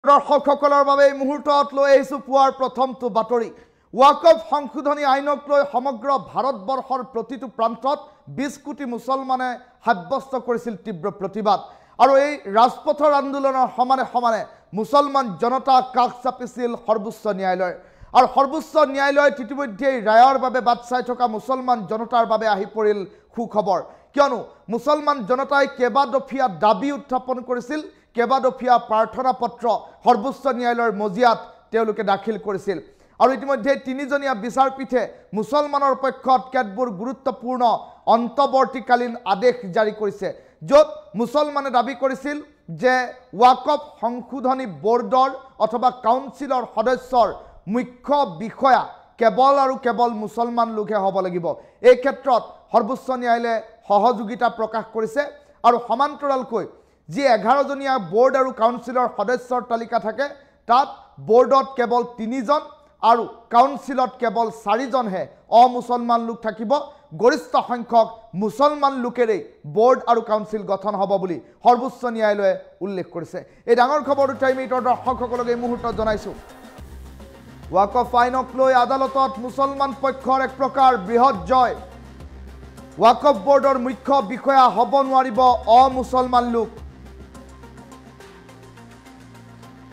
দৰ্শকসকলৰ বাবে এই মুহূৰ্তত লৈ আহিছোঁ পুৱাৰ প্ৰথমটো বাতৰি ওয়াকফ সংশোধনী আইনক লৈ সমগ্ৰ ভাৰতবৰ্ষৰ প্ৰতিটো প্ৰান্তত 20 কোটি মুছলমানে সাব্যস্ত কৰিছিল তীব্ৰ প্ৰতিবাদ আৰু এই ৰাজপথৰ আন্দোলনৰ সমানে সমানে মুছলমান জনতা কাষ চাপিছিল সৰ্বোচ্চ ন্যায়ালয় আৰু সৰ্বোচ্চ ন্যায়ালয়ত ইতিমধ্যে ৰায়ৰ বাবে বাট চাই থকা মুছলমান জনতাৰ বাবে আহি পৰিল সুখবৰ কিয়নো মুছলমান জনতাই কেবাদফিয়া দাবী উত্থাপন কৰিছিল কেবাদফিয়া প্ৰাৰ্থনা পত্ৰ সৰ্বোচ্চ ন্যায়ালয়ৰ মজিয়াত তেওঁলোকে দাখিল কৰিছিল আৰু ইতিমধ্যে তিনিজনীয়া বিচাৰপীঠে মুছলমানৰ পক্ষত কেতবোৰ গুৰুত্বপূৰ্ণ অন্তৱৰ্তীকালীন আদেশ জাৰি কৰিছে য'ত মুছলমানে দাবী কৰিছিল যে ওয়াকফ সংশোধনী বোৰ্ডৰ অথবা কাউন্সিলৰ সদস্যৰ মুখ্য বিষয়া কেৱল আৰু কেৱল মুছলমান লোকহে হ'ব লাগিব এই ক্ষেত্ৰত সৰ্বোচ্চ ন্যায়ালয়ে সহযোগিতা প্ৰকাশ কৰিছে আৰু সমান্তৰালকৈ যি 11 জনীয়া বোৰ্ড আৰু কাউন্সিলৰ সদস্যৰ তালিকা থাকে তাত বোৰ্ডত কেৱল 3 জন আৰু কাউন্সিলত কেৱল 4 জনহে অমুছলমান লোক থাকিব গৰিষ্ঠ সংখ্যক মুছলমান লোকেৰেই বোৰ্ড আৰু কাউন্সিল গঠন হ'ব বুলি সৰ্বোচ্চ ন্যায়ালয়ে উল্লেখ কৰিছে এই ডাঙৰ খবৰটো টাইমিটৰ দৰ্শকসকলক এই মুহূৰ্তত জনাইছো ওয়াকফ আইনক লৈ আদালতত মুছলমান পক্ষৰ এক প্ৰকাৰ বৃহৎ জয় ওয়াকফ বোৰ্ডৰ মুখ্য বিষয়া হ'ব নোৱাৰিব অমুছলমান লোক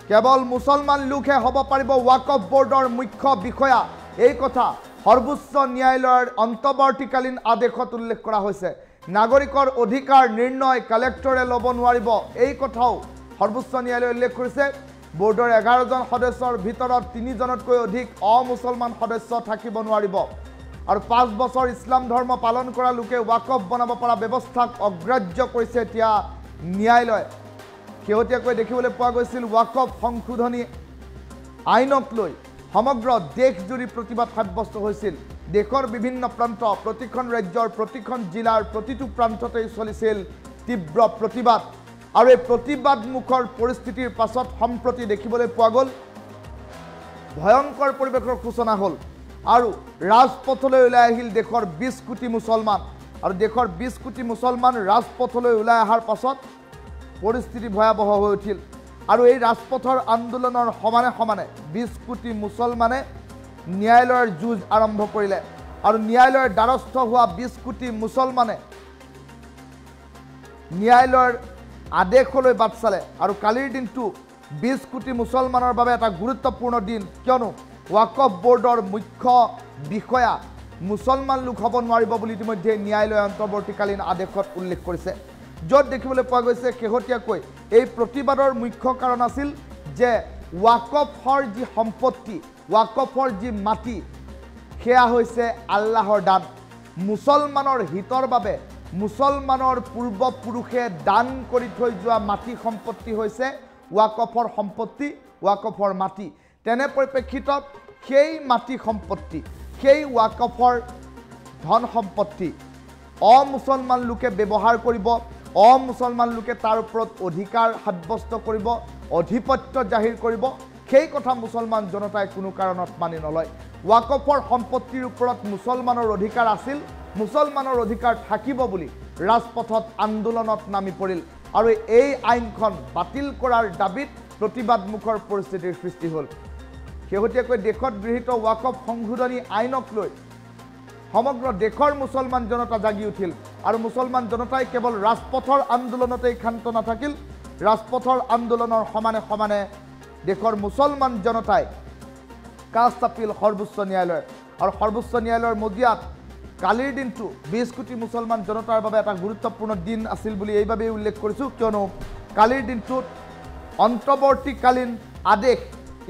কেৱল মুছলমান লোকহে হ'ব পাৰিব ওয়াকফ বোৰ্ডৰ মুখ্য বিষয়া এই কথা সৰ্বোচ্চ ন্যায়ালয়ৰ অন্তৱৰ্তীকালীন আদেশত উল্লেখ কৰা হৈছে নাগৰিকৰ অধিকাৰ নিৰ্ণয় কালেক্টৰে ল'ব নোৱাৰিব এই কথাও সৰ্বোচ্চ ন্যায়ালয়ে উল্লেখ কৰিছে বোৰ্ডৰ 11 জন সদস্যৰ ভিতৰত 3 জনতকৈ অধিক অমুছলমান সদস্য থাকিব নোৱাৰিব আৰু 5 বছৰ ইছলাম ধৰ্ম পালন কৰা লোকে ওয়াকফ বনাব পৰা ব্যৱস্থাক অগ্ৰাহ্য কৰিছে এতিয়া ন্যায়ালয়ে শেহতীয়াকৈ দেখিবলৈ পোৱা গৈছিল ওয়াকফ সংশোধনী আইনক লৈ সমগ্ৰ দেশজুৰি প্ৰতিবাদ সাব্যস্ত হৈছিল দেশৰ বিভিন্ন প্ৰান্ত প্ৰতিখন ৰাজ্যৰ প্ৰতিখন জিলাৰ প্ৰতিটো প্ৰান্ততেই চলিছিল তীব্ৰ প্ৰতিবাদ আৰু এই প্ৰতিবাদমুখৰ পৰিস্থিতিৰ পাছত সম্প্ৰতি দেখিবলৈ পোৱা গ'ল ভয়ংকৰ পৰিৱেশৰ সূচনা হ'ল আৰু ৰাজপথলৈ ওলাই আহিল দেশৰ 20 কোটি মুছলমান আৰু দেশৰ 20 কোটি মুছলমান ৰাজপথলৈ ওলাই অহাৰ পাছত পৰিস্থিতি ভয়াবহ হৈ উঠিল আৰু এই ৰাজপথৰ আন্দোলনৰ সমানে সমানে 20 কোটি মুছলমানে ন্যায়ালয়ৰ যুঁজ আৰম্ভ কৰিলে আৰু ন্যায়ালয়ৰ দ্বাৰস্থ হোৱা 20 কোটি মুছলমানে ন্যায়ালয়ৰ আদেশলৈ বাট চালে আৰু কালিৰ দিনটো 20 কোটি মুছলমানৰ বাবে এটা গুৰুত্বপূৰ্ণ দিন কিয়নো ওয়াকফ বোৰ্ডৰ মুখ্য বিষয়া মুছলমান লোক হ'ব নোৱাৰিব বুলি ইতিমধ্যে ন্যায়ালয়ে অন্তৱৰ্তীকালীন আদেশত উল্লেখ কৰিছে য'ত দেখিবলৈ পোৱা গৈছে শেহতীয়াকৈ এই প্ৰতিবাদৰ মুখ্য কাৰণ আছিল যে ওয়াকফৰ যি সম্পত্তি ওয়াকফৰ যি মাটি সেয়া হৈছে আল্লাহৰ দান মুছলমানৰ হিতৰ বাবে মুছলমানৰ পূৰ্বপুৰুষে দান কৰি থৈ যোৱা মাটি সম্পত্তি হৈছে ওয়াকফৰ সম্পত্তি ওয়াকফৰ মাটি তেনে পৰিপ্ৰেক্ষিতত সেই মাটি সম্পত্তি সেই ওয়াকফৰ ধন সম্পত্তি অমুছলমান লোকে ব্যৱহাৰ কৰিব অমুছলমান লোকে তাৰ ওপৰত অধিকাৰ সাব্যস্ত কৰিব অধিপত্য জাহিৰ কৰিব সেই কথা মুছলমান জনতাই কোনো কাৰণত মানি নলয় ওয়াকফৰ সম্পত্তিৰ ওপৰত মুছলমানৰ অধিকাৰ আছিল মুছলমানৰ অধিকাৰ থাকিব বুলি ৰাজপথত আন্দোলনত নামি পৰিল আৰু এই আইনখন বাতিল কৰাৰ দাবীত প্ৰতিবাদমুখৰ পৰিস্থিতিৰ সৃষ্টি হ'ল শেহতীয়াকৈ দেশত গৃহীত ওয়াকফ সংশোধনী আইনক লৈ সমগ্ৰ দেশৰ মুছলমান জনতা জাগি উঠিল আৰু মুছলমান জনতাই কেৱল ৰাজপথৰ আন্দোলনতেই ক্ষান্ত নাথাকিল ৰাজপথৰ আন্দোলনৰ সমানে সমানে দেশৰ মুছলমান জনতাই কাষ চাপিল সৰ্বোচ্চ ন্যায়ালয় আৰু সৰ্বোচ্চ ন্যায়ালয়ৰ মজিয়াত কালিৰ দিনটো 20 কোটি মুছলমান জনতাৰ বাবে এটা গুৰুত্বপূৰ্ণ দিন আছিল বুলি এইবাবেই উল্লেখ কৰিছোঁ কিয়নো কালিৰ দিনটোত অন্তৱৰ্তীকালীন আদেশ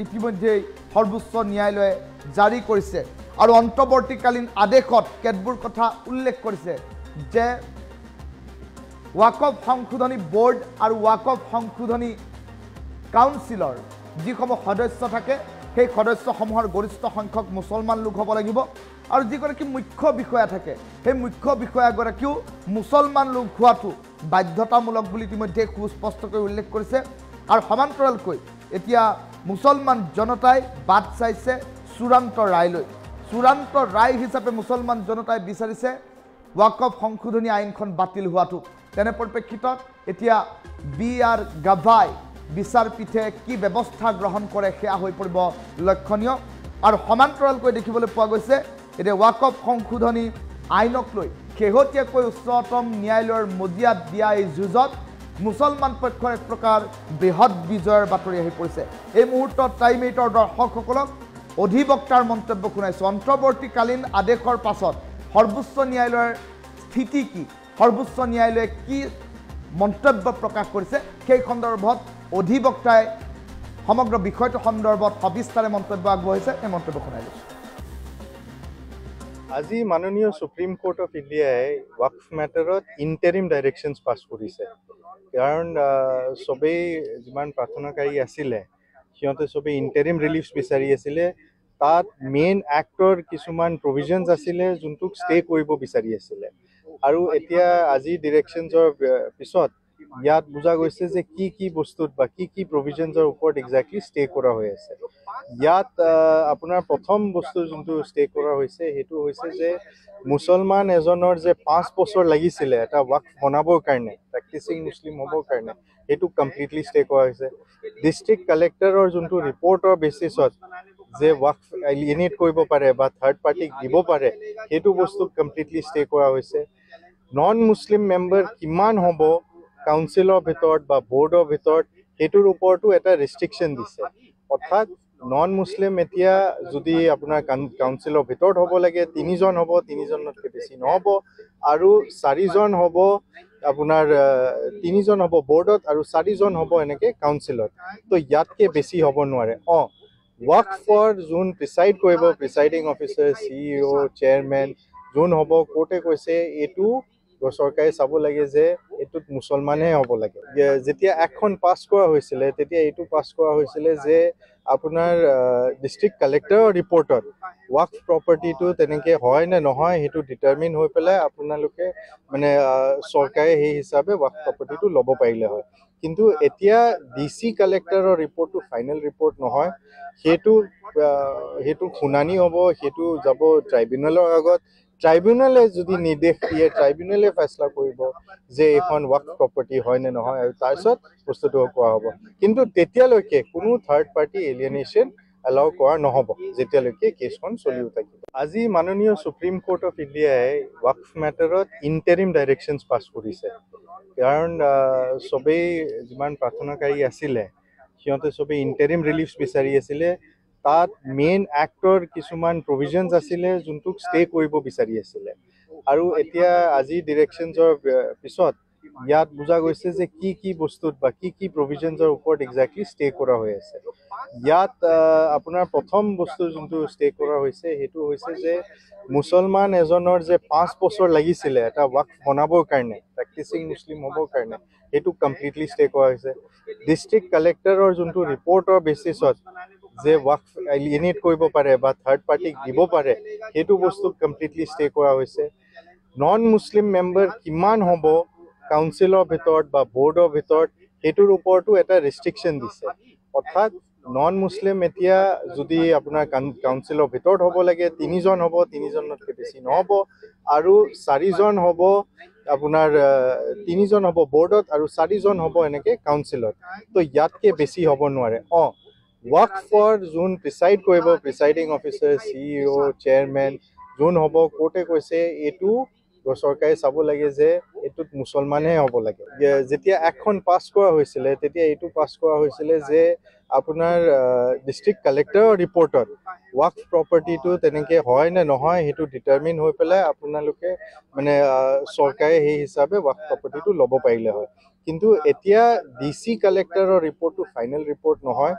ইতিমধ্যে সৰ্বোচ্চ ন্যায়ালয়ে জাৰি কৰিছে আৰু অন্তৱৰ্তীকালীন আদেশত কেতবোৰ কথা উল্লেখ কৰিছে যে ওয়াকফ সংশোধনী বোৰ্ড আৰু ওয়াকফ সংশোধনী কাউন্সিলৰ যিসমূহ সদস্য থাকে সেই সদস্যসমূহৰ গৰিষ্ঠ সংখ্যক মুছলমান লোক হ'ব লাগিব আৰু যিগৰাকী মুখ্য বিষয়া থাকে সেই মুখ্য বিষয়াগৰাকীও মুছলমান লোক হোৱাটো বাধ্যতামূলক বুলি ইতিমধ্যে সুস্পষ্টকৈ উল্লেখ কৰিছে আৰু সমান্তৰালকৈ এতিয়া মুছলমান জনতাই বাট চাইছে চূড়ান্ত ৰায়লৈ চূড়ান্ত ৰায় হিচাপে মুছলমান জনতাই বিচাৰিছে ওয়াকফ সংশোধনী আইনখন বাতিল হোৱাটো তেনে পৰিপ্ৰেক্ষিতত এতিয়া বি আৰ গাভাই বিচাৰপীঠে কি ব্যৱস্থা গ্ৰহণ কৰে সেয়া হৈ পৰিব লক্ষণীয়। আৰু সমান্তৰালকৈ দেখিবলৈ পোৱা গৈছে এতিয়া ৱাকফ সংশোধনী আইনক লৈ শেহতীয়াকৈ উচ্চতম ন্যায়ালয়ৰ মজিয়াত দিয়া এই যুঁজত মুছলমান পক্ষৰ এক প্ৰকাৰ বৃহৎ বিজয়ৰ বাতৰি আহি পৰিছে। এই মুহূৰ্তত টাইম 8ৰ দৰ্শকসকলক অধিবক্তাৰ মন্তব্য শুনাইছোঁ। অন্তৰ্বৰ্তীকালীন আদেশৰ পাছত সৰ্বোচ্চ ন্যায়ালয়ৰ স্থিতি কি, সৰ্বোচ্চ ন্যায়ালয়ে কি মন্তব্য প্ৰকাশ কৰিছে সেই সন্দৰ্ভত অধিবক্তাই সমগ্ৰ বিষয়টো সন্দৰ্ভত সবিস্তাৰে মন্তব্য আগবঢ়াইছে। এই মন্তব্য শুনাই লৈছোঁ। আজি মাননীয় সুপ্ৰিম কোৰ্ট অফ ইণ্ডিয়াই ৱাকফ মেটাৰত ইণ্টাৰিম ডাইৰেকশ্যনছ পাছ কৰিছে। কাৰণ চবেই যিমান প্ৰাৰ্থনাকাৰী আছিলে সিহঁতে চবেই ইণ্টাৰিম ৰিলিফ বিচাৰি আছিলে। তাত মেইন এক্টৰ কিছুমান প্ৰভিজনছ আছিলে যোনটোক ষ্টে কৰিব বিচাৰি আছিলে। আৰু এতিয়া আজি ডিৰেকশ্যনছৰ পিছত ইয়াত বুজা গৈছে যে কি বস্তুত বা কি প্ৰভিজনছৰ ওপৰত একজেক্টলি ষ্টে কৰা হৈ আছে। ইয়াত আপোনাৰ প্ৰথম বস্তু যোনটো ষ্টে কৰা হৈছে সেইটো হৈছে যে মুছলমান এজনৰ যে 5 বছৰ লাগিছিলে এটা ৱাকফ বনাবৰ কাৰণে, প্ৰেক্টিচিং মুছলিম হ'বৰ কাৰণে, সেইটো কমপ্লিটলি ষ্টে কৰা হৈছে। ডিষ্ট্ৰিক্ট কালেক্টৰৰ যোনটো ৰিপৰ্টৰ বেচিছত যে ৱাকফ এলিয়েনেট কৰিব পাৰে বা থাৰ্ড পাৰ্টিক দিব পাৰে সেইটো বস্তু কমপ্লিটলি ষ্টে কৰা হৈছে। নন মুছলিম মেম্বাৰ কিমান হ'ব কাউন্সিলৰ ভিতৰত বা বৰ্ডৰ ভিতৰত সেইটোৰ ওপৰতো এটা ৰেষ্ট্ৰিকশ্যন দিছে। অৰ্থাৎ নন মুছলিম এতিয়া যদি আপোনাৰ কাউন্সিলৰ ভিতৰত হ'ব লাগে 3জন হ'ব, 3জনতকৈ বেছি নহ'ব। আৰু 4জন হ'ব আপোনাৰ 3জন হ'ব বৰ্ডত আৰু 4জন হ'ব এনেকৈ কাউন্সিলত। তো ইয়াতকৈ বেছি হ'ব নোৱাৰে। ৱাকফৰ যোন প্ৰিচাইড কৰিব, প্ৰিচাইডিং অফিচাৰ, CEO, চেয়াৰমেন যোন হ'ব, কোৰ্টে কৈছে এইটো চৰকাৰে চাব লাগে যে এইটোত মুছলমানহে হ'ব লাগে। যেতিয়া এখন পাছ কৰা হৈছিলে তেতিয়া এইটো পাছ কৰা হৈছিলে যে আপোনাৰ ডিষ্ট্ৰিক্ট কালেক্টৰৰ ৰিপৰ্টত ৱাকফ প্ৰপাৰ্টিটো তেনেকৈ হয় নে নহয় সেইটো ডিটাৰমিন হৈ পেলাই আপোনালোকে মানে চৰকাৰে সেই হিচাপে ৱাকফ প্ৰপাৰ্টিটো ল'ব পাৰিলে হয়। কিন্তু এতিয়া DC কালেক্টৰৰ ৰিপৰ্টটো ফাইনেল ৰিপৰ্ট নহয়, সেইটো শুনানি হ'ব, সেইটো যাব ট্ৰাইব্যুনেলৰ আগত। ট্ৰাইব্যুনেলে যদি নিৰ্দেশ দিয়ে ট্ৰাইব্যুনেলে ফেচলা কৰিব যে এইখন ৱাকফ প্ৰপাৰ্টি হয় নে নহয়, আৰু তাৰপিছত বস্তুটো কোৱা হ'ব। কিন্তু তেতিয়ালৈকে কোনো থাৰ্ড পাৰ্টি এলিয়েনেশ্যন এলাউ কৰা নহ'ব যেতিয়ালৈকে কেছখন চলিও থাকিব। আজি মাননীয় সুপ্ৰিম কোৰ্ট অফ ইণ্ডিয়াই ৱাকফ মেটাৰত ইণ্টাৰিম ডাইৰেকশ্যনছ পাছ কৰিছে। কাৰণ চবেই যিমান প্ৰাৰ্থনাকাৰী আছিলে সিহঁতে চবেই ইণ্টাৰিম ৰিলিফ বিচাৰি আছিলে। তাত মেইন এক্টৰ কিছুমান প্ৰভিজনছ আছিলে যোনটোক ষ্টে কৰিব বিচাৰি আছিলে। আৰু এতিয়া আজি ডিৰেকশ্যনছৰ পিছত ইয়াত বুজা গৈছে যে কি বস্তুত বা কি প্ৰভিজনছৰ ওপৰত একজেক্টলি ষ্টে কৰা হৈ আছে। ইয়াত আপোনাৰ প্ৰথম বস্তু যোনটো ষ্টে কৰা হৈছে সেইটো হৈছে যে মুছলমান এজনৰ যে 5 বছৰ লাগিছিলে এটা ৱাকফ বনাবৰ কাৰণে, প্ৰেক্টিচিং মুছলিম হ'বৰ কাৰণে, সেইটো কমপ্লিটলি ষ্টে কৰা হৈছে। ডিষ্ট্ৰিক্ট কালেক্টৰৰ যোনটো ৰিপৰ্টৰ বেচিছত যে ৱাকফ এলিয়েনেট কৰিব পাৰে বা থাৰ্ড পাৰ্টিক দিব পাৰে সেইটো বস্তু কমপ্লিটলি ষ্টে কৰা হৈছে। নন মুছলিম মেম্বাৰ কিমান হ'ব কাউন্সিলৰ ভিতৰত বা বৰ্ডৰ ভিতৰত সেইটোৰ ওপৰতো এটা ৰেষ্ট্ৰিকশ্যন দিছে। অৰ্থাৎ নন মুছলিম এতিয়া যদি আপোনাৰ কাউন্সিলৰ ভিতৰত হ'ব লাগে 3জন হ'ব, 3জনতকৈ বেছি নহ'ব। আৰু 4জন হ'ব আপোনাৰ 3জন হ'ব বৰ্ডত আৰু 4জন হ'ব এনেকৈ কাউন্সিলত। তো ইয়াতকৈ বেছি হ'ব নোৱাৰে। ৱাকফৰ যোন প্ৰিচাইড কৰিব, প্ৰিচাইডিং অফিচাৰ, CEO, চেয়াৰমেন যোন হ'ব, কোৰ্টে কৈছে এইটো চৰকাৰে চাব লাগে যে এইটোত মুছলমানহে হ'ব লাগে। যেতিয়া এখন পাছ কৰা হৈছিলে তেতিয়া এইটো পাছ কৰা হৈছিলে যে আপোনাৰ ডিষ্ট্ৰিক্ট কালেক্টৰৰ ৰিপৰ্টত ৱাকফ প্ৰপাৰ্টিটো তেনেকৈ হয় নে নহয় সেইটো ডিটাৰমিন হৈ পেলাই আপোনালোকে মানে চৰকাৰে সেই হিচাপে ৱাকফ প্ৰপাৰ্টিটো ল'ব পাৰিলে হয়। কিন্তু এতিয়া DC কালেক্টৰৰ ৰিপৰ্টটো ফাইনেল ৰিপৰ্ট নহয়,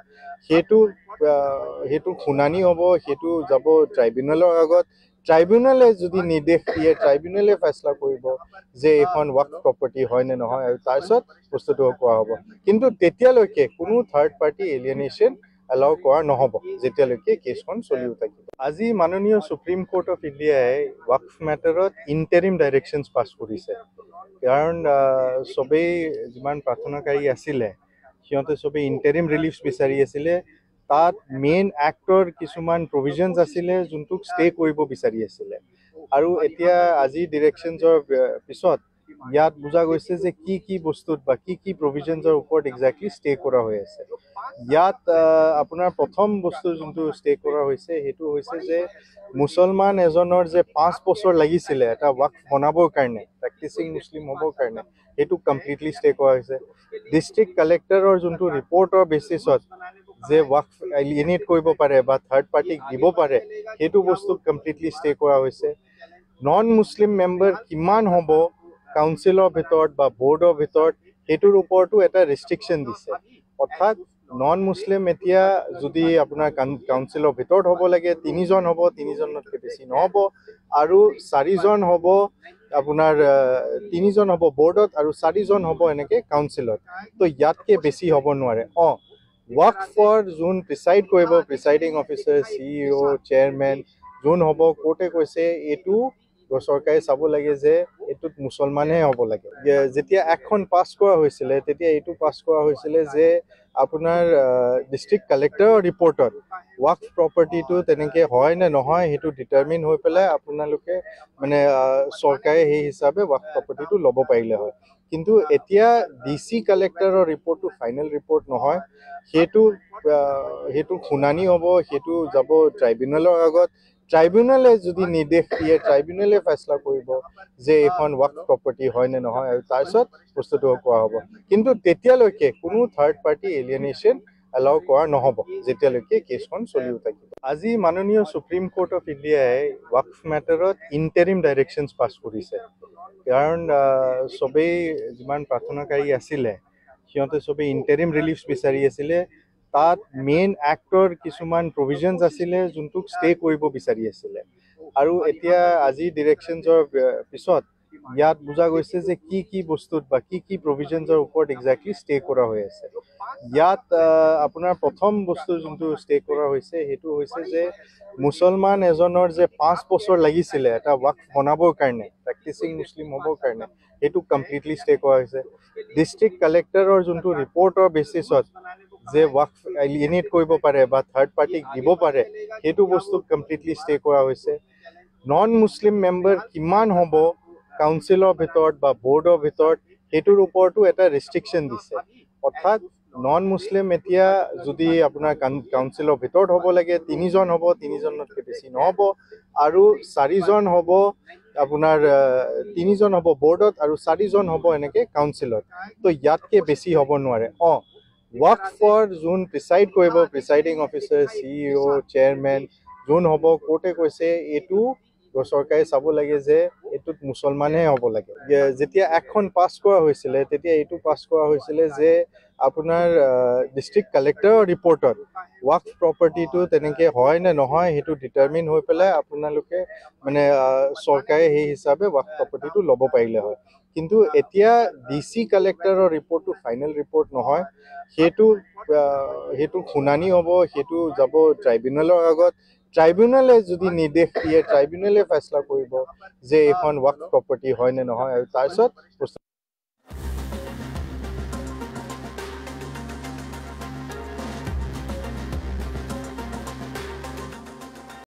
সেইটো শুনানি হ'ব, সেইটো যাব ট্ৰাইব্যুনেলৰ আগত। ট্ৰাইব্যুনেলে যদি নিৰ্দেশ দিয়ে ট্ৰাইব্যুনেলে ফেচলা কৰিব যে এইখন ৱাকফ প্ৰপাৰ্টি হয় নে নহয়, আৰু তাৰপিছত বস্তুটো কোৱা হ'ব। কিন্তু তেতিয়ালৈকে কোনো থাৰ্ড পাৰ্টি এলিয়েনেশ্যন এলাউ কৰা নহ'ব যেতিয়ালৈকে কেছখন চলিও থাকিব। আজি মাননীয় সুপ্ৰিম কোৰ্ট অফ ইণ্ডিয়াই ৱাকফ মেটাৰত ইণ্টাৰিম ডাইৰেকশ্যনছ পাছ কৰিছে। কাৰণ চবেই যিমান প্ৰাৰ্থনাকাৰী আছিলে সিহঁতে চবেই ইণ্টাৰিম ৰিলিফ বিচাৰি আছিলে। তাত মেইন এক্টৰ কিছুমান প্ৰভিজনছ আছিলে যোনটোক ষ্টে কৰিব বিচাৰি আছিলে। আৰু এতিয়া আজি ডিৰেকশ্যনছৰ পিছত ইয়াত বুজা গৈছে যে কি বস্তুত বা কি প্ৰভিজনছৰ ওপৰত এক্সেক্টলি ষ্টে কৰা হৈ আছে। ইয়াত আপোনাৰ প্ৰথম বস্তু যোনটো ষ্টে কৰা হৈছে সেইটো হৈছে যে মুছলমান এজনৰ যে 5 বছৰ লাগিছিলে এটা ৱাকফ বনাবৰ কাৰণে, প্ৰেক্টিচিং মুছলিম হ'বৰ কাৰণে, সেইটো কমপ্লিটলি ষ্টে কৰা হৈছে। ডিষ্ট্ৰিক্ট কালেক্টৰৰ যোনটো ৰিপৰ্টৰ বেচিছত যে ৱাকফ এলিয়েনেট কৰিব পাৰে বা থাৰ্ড পাৰ্টিক দিব পাৰে, সেইটো বস্তু কমপ্লিটলি ষ্টে কৰা হৈছে। নন মুছলিম মেম্বাৰ কিমান হ'ব কাউন্সিলৰ ভিতৰত বা বৰ্ডৰ ভিতৰত, সেইটোৰ ওপৰতো এটা ৰেষ্ট্ৰিকশ্যন দিছে। অৰ্থাৎ নন মুছলিম এতিয়া যদি আপোনাৰ কাউন্সিলৰ ভিতৰত হ'ব লাগে 3জন হ'ব, 3জনতকৈ বেছি নহ'ব, আৰু 4জন হ'ব আপোনাৰ 3জন হ'ব বৰ্ডত আৰু 4জন হ'ব এনেকৈ কাউন্সিলত। তো ইয়াতকৈ বেছি হ'ব নোৱাৰে। ৱাকফৰ যোন প্ৰিচাইড কৰিব, প্ৰিচাইডিং অফিচাৰ, CEO, চেয়াৰমেন যোন হ'ব, কোৰ্টে কৈছে এইটো চৰকাৰে চাব লাগে যে এইটোত মুছলমানহে হ'ব লাগে। যেতিয়া একখন পাছ কৰা হৈছিলে তেতিয়া এইটো পাছ কৰা হৈছিলে যে আপোনাৰ ডিষ্ট্ৰিক্ট কালেক্টৰৰ ৰিপৰ্টত ৱাকফ প্ৰপাৰ্টিটো তেনেকৈ হয় নে নহয় সেইটো ডিটাৰমিন হৈ পেলাই আপোনালোকে মানে চৰকাৰে সেই হিচাপে ৱাকফ প্ৰপাৰ্টিটো ল'ব পাৰিলে হয়। কিন্তু এতিয়া DC কালেক্টৰৰ ৰিপৰ্টটো ফাইনেল ৰিপৰ্ট নহয়, সেইটো শুনানি হ'ব, সেইটো যাব ট্ৰাইব্যুনেলৰ আগত। ট্ৰাইব্যুনেলে যদি নিৰ্দেশ দিয়ে, ট্ৰাইব্যুনেলে ফেচলা কৰিব যে এইখন ৱাকফ প্ৰপাৰ্টি হয় নে নহয়, আৰু তাৰপিছত বস্তুটো কোৱা হ'ব। কিন্তু তেতিয়ালৈকে কোনো থাৰ্ড পাৰ্টি এলিয়েনেশ্যন এলাউ কৰা নহ'ব যেতিয়ালৈকে কেছখন চলিও থাকিব। আজি মাননীয় সুপ্ৰিম কোৰ্ট অফ ইণ্ডিয়াই ৱাকফ মেটাৰত ইণ্টাৰিম ডাইৰেকশ্যনছ পাছ কৰিছে। কাৰণ চবেই যিমান প্ৰাৰ্থনাকাৰী আছিলে সিহঁতে চবেই ইণ্টাৰিম ৰিলিফ বিচাৰি আছিলে। তাত মেইন এক্টৰ কিছুমান প্ৰভিজনছ আছিলে যোনটোক ষ্টে কৰিব বিচাৰি আছিলে। আৰু এতিয়া আজি ডিৰেকশ্যনছৰ পিছত ইয়াত বুজা গৈছে যে কি বস্তুত বা কি প্ৰভিজনছৰ ওপৰত এক্সেক্টলি ষ্টে কৰা হৈ আছে। ইয়াত আপোনাৰ প্ৰথম বস্তু যোনটো ষ্টে কৰা হৈছে সেইটো হৈছে যে মুছলমান এজনৰ যে 5 বছৰ লাগিছিলে এটা ৱাকফ বনাবৰ কাৰণে, প্ৰেক্টিচিং মুছলিম হ'বৰ কাৰণে, সেইটো কমপ্লিটলি ষ্টে কৰা হৈছে। ডিষ্ট্ৰিক্ট কালেক্টৰৰ যোনটো ৰিপৰ্টৰ বেচিছত যে ৱাকফ এলিয়েনেট কৰিব পাৰে বা থাৰ্ড পাৰ্টিক দিব পাৰে, সেইটো বস্তু কমপ্লিটলি ষ্টে কৰা হৈছে। নন মুছলিম মেম্বাৰ কিমান হ'ব কাউন্সিলৰ ভিতৰত বা বৰ্ডৰ ভিতৰত, সেইটোৰ ওপৰতো এটা ৰেষ্ট্ৰিকশ্যন দিছে। অৰ্থাৎ নন মুছলিম এতিয়া যদি আপোনাৰ কাউন্সিলৰ ভিতৰত হ'ব লাগে 3জন হ'ব, 3জনতকৈ বেছি নহ'ব, আৰু 4জন হ'ব আপোনাৰ 3জন হ'ব বৰ্ডত আৰু 4জন হ'ব এনেকৈ কাউন্সিলত। তো ইয়াতকৈ বেছি হ'ব নোৱাৰে। ৱাকফৰ যোন প্ৰিচাইড কৰিব, প্ৰিচাইডিং অফিচাৰ, CEO, চেয়াৰমেন যোন হ'ব, কোৰ্টে কৈছে এইটো চৰকাৰে চাব লাগে যে এইটোত মুছলমানহে হ'ব লাগে। যেতিয়া একখন পাছ কৰা হৈছিলে তেতিয়া এইটো পাছ কৰা হৈছিলে যে আপোনাৰ ডিষ্ট্ৰিক্ট কালেক্টৰৰ ৰিপৰ্টত ৱাকফ প্ৰপাৰ্টিটো তেনেকৈ হয় নে নহয় সেইটো ডিটাৰমিন হৈ পেলাই আপোনালোকে মানে চৰকাৰে সেই হিচাপে ৱাকফ প্ৰপাৰ্টিটো ল'ব পাৰিলে হয়। কিন্তু এতিয়া DC কালেক্টৰৰ ৰিপৰ্টটো ফাইনেল ৰিপৰ্ট নহয়, সেইটো শুনানি হ'ব, সেইটো যাব ট্ৰাইব্যুনেলৰ আগত। ট্ৰাইব্যুনেলে যদি নিৰ্দেশ দিয়ে, ট্ৰাইব্যুনেলে ফেচলা কৰিব যে এইখন ৱাকফ প্ৰপাৰ্টি হয় নে নহয়, আৰু তাৰপিছত